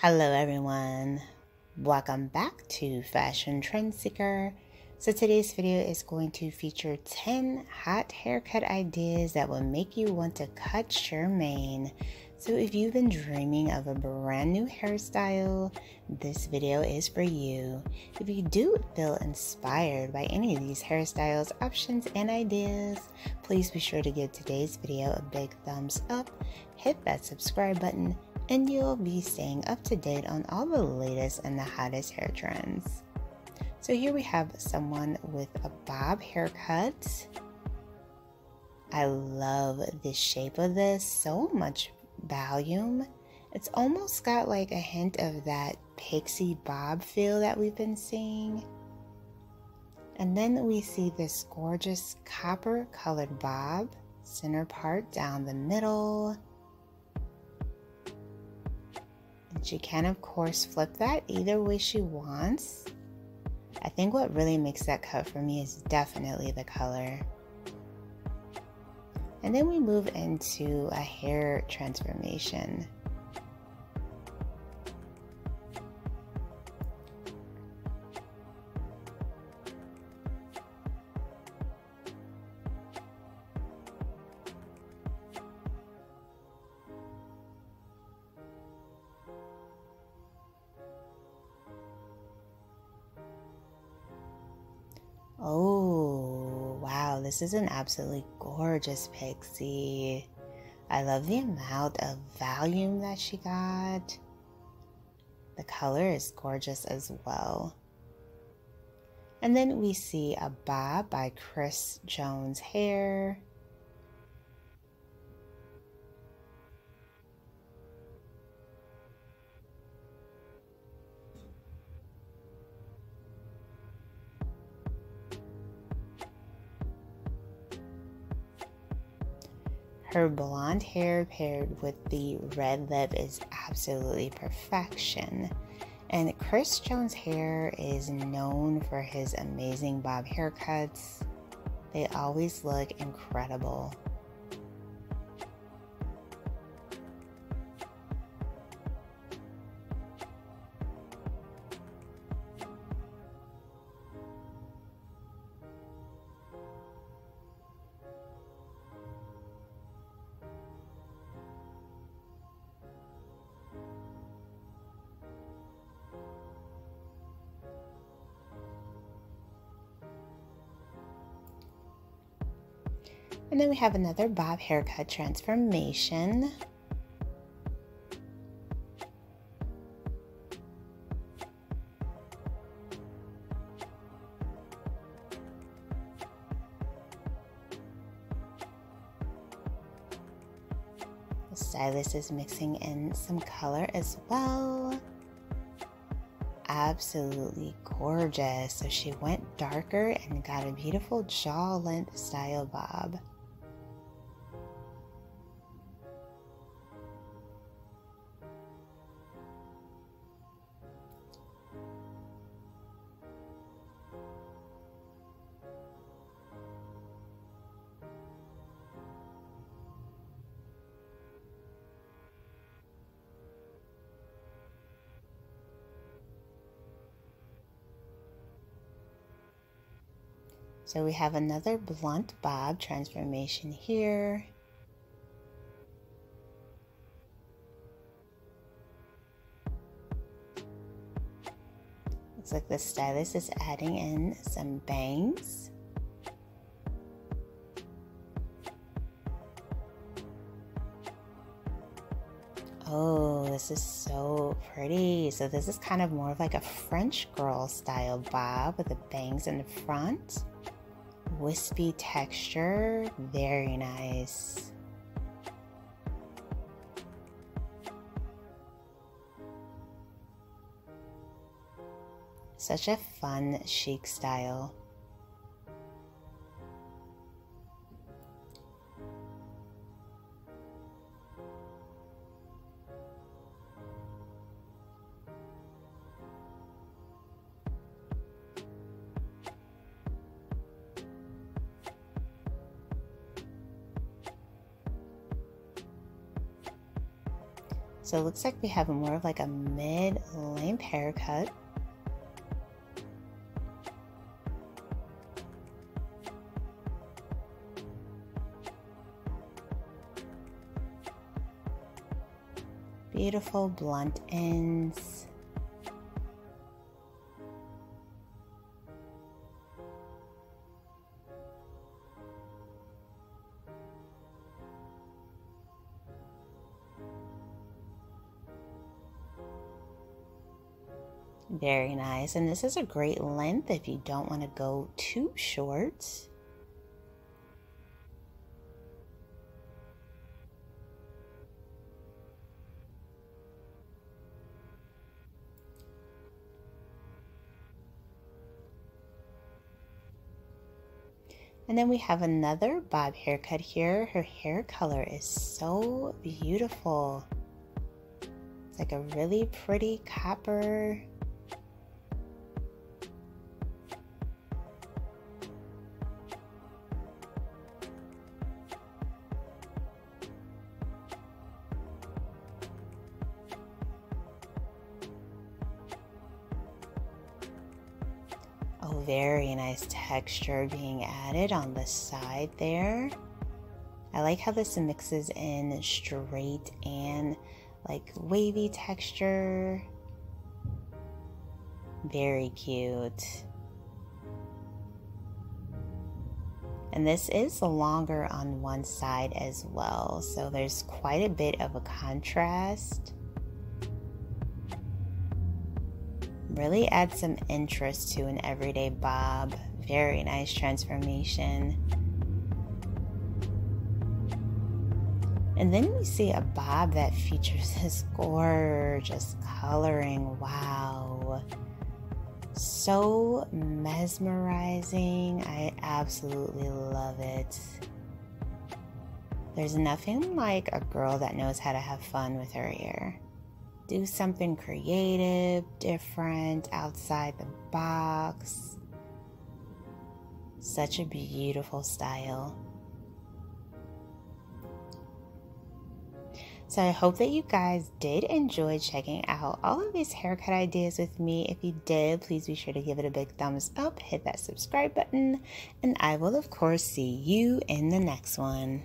Hello everyone, welcome back to Fashion Trend Seeker. So today's video is going to feature 10 hot haircut ideas that will make you want to cut your mane. So if you've been dreaming of a brand new hairstyle, this video is for you. If you do feel inspired by any of these hairstyles, options, and ideas, please be sure to give today's video a big thumbs up, hit that subscribe button, and you'll be staying up to date on all the latest and the hottest hair trends. So here we have someone with a bob haircut. I love the shape of this, so much volume. It's almost got like a hint of that pixie bob feel that we've been seeing. And then we see this gorgeous copper colored bob, center part down the middle. And she can of course flip that either way she wants. I think what really makes that cut for me is definitely the color. And then we move into a hair transformation. Oh, wow, this is an absolutely gorgeous pixie. I love the amount of volume that she got. The color is gorgeous as well. And then we see a bob by Chris Jones Hair. Her blonde hair paired with the red lip is absolutely perfection. And Chris Jones Hair is known for his amazing bob haircuts. They always look incredible. And then we have another bob haircut transformation. The stylist is mixing in some color as well. Absolutely gorgeous. So she went darker and got a beautiful jaw length style bob. So we have another blunt bob transformation here. Looks like the stylist is adding in some bangs. Oh, this is so pretty. So this is kind of more of like a French girl style bob with the bangs in the front. Wispy texture, very nice. Such a fun, chic style. So it looks like we have more of like a mid-length haircut. Beautiful blunt ends. Very nice. And this is a great length if you don't want to go too short. And then we have another bob haircut here. Her hair color is so beautiful. It's like a really pretty copper. Oh, very nice texture being added on the side there. I like how this mixes in straight and like wavy texture. Very cute. And this is longer on one side as well, so there's quite a bit of a contrast. Really adds some interest to an everyday bob. Very nice transformation. And then we see a bob that features this gorgeous coloring. Wow. So mesmerizing. I absolutely love it. There's nothing like a girl that knows how to have fun with her hair. Do something creative, different, outside the box. Such a beautiful style. So I hope that you guys did enjoy checking out all of these haircut ideas with me. If you did, please be sure to give it a big thumbs up, hit that subscribe button, and I will of course see you in the next one.